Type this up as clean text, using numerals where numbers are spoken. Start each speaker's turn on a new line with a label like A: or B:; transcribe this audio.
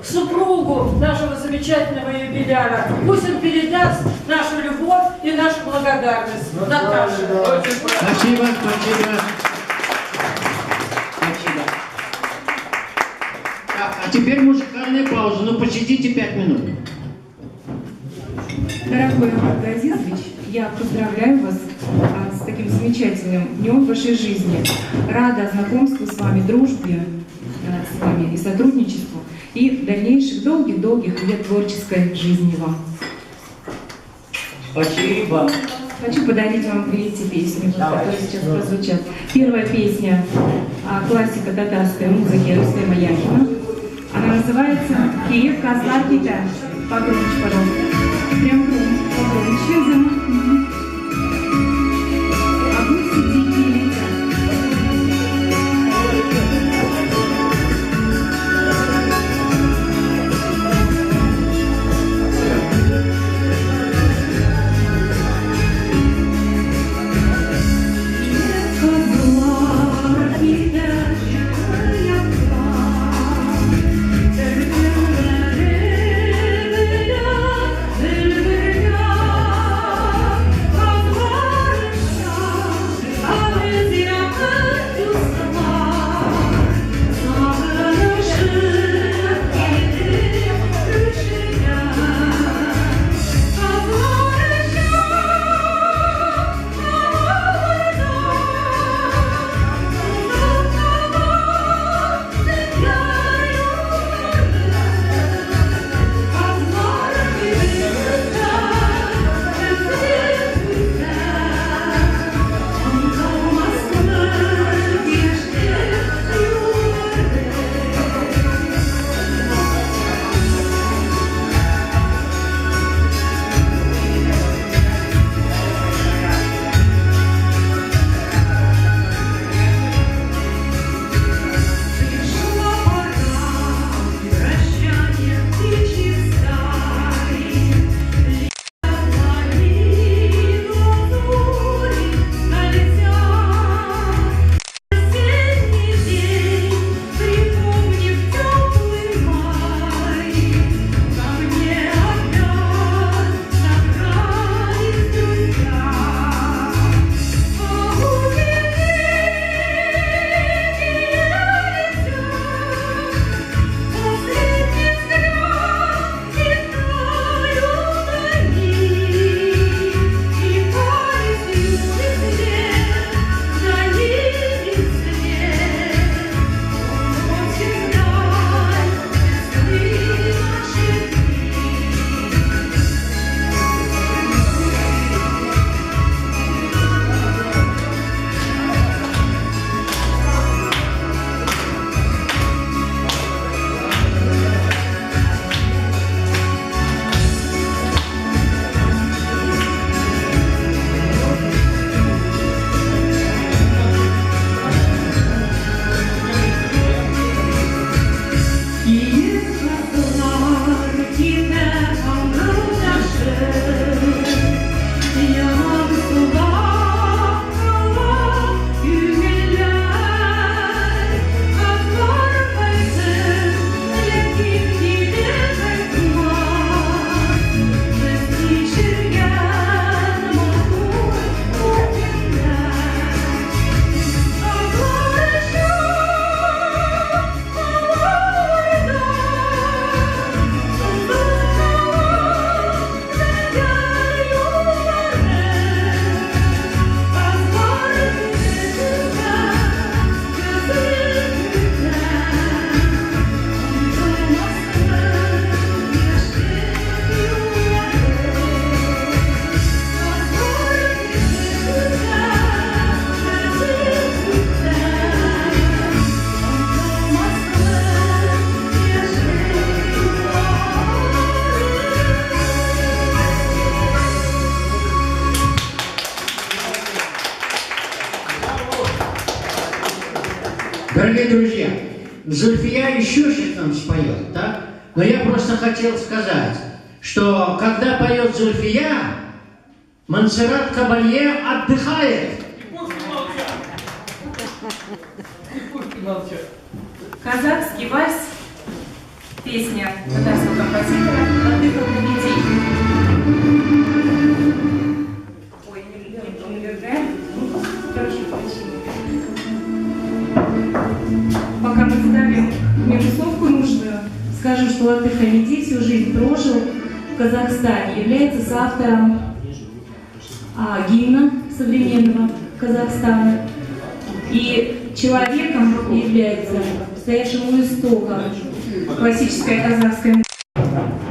A: супругу нашего замечательного юбиляра. Пусть он передаст нашу любовь и нашу благодарность. Наташа.
B: Спасибо, спасибо. Спасибо. Так, а теперь музыкальная пауза. Ну, посидите 5 минут.
C: Дорогой Иван Газизович, я поздравляю вас с таким замечательным днем в вашей жизни. Рада знакомству с вами, дружбе с вами и сотрудничеству, и дальнейших долгих-долгих лет творческой жизни вам.
B: Спасибо.
C: Хочу подарить вам эти песни, которые сейчас прозвучат. Первая песня классика татарской музыки Рустема Яхина. Она называется «Киев, Казлар, Китай». Погромче, пожалуйста. Прям погромче, да. А вы сидите и летят.
B: Дорогие друзья, Зульфия еще сейчас нам споет, так? Но я просто хотел сказать, что когда поет Зульфия, Монсеррат Кабалье отдыхает.
C: Казахский вальс Песня татарского композитора «Отдых от людей». Ой, не помню, прошу прощения. Пока мы ставим минусовку нужную, скажем, что Отдых Хамиди всю жизнь прожил в Казахстане, является соавтором гимна современного Казахстана и человеком является стоявшим у истока классической казахской музыки.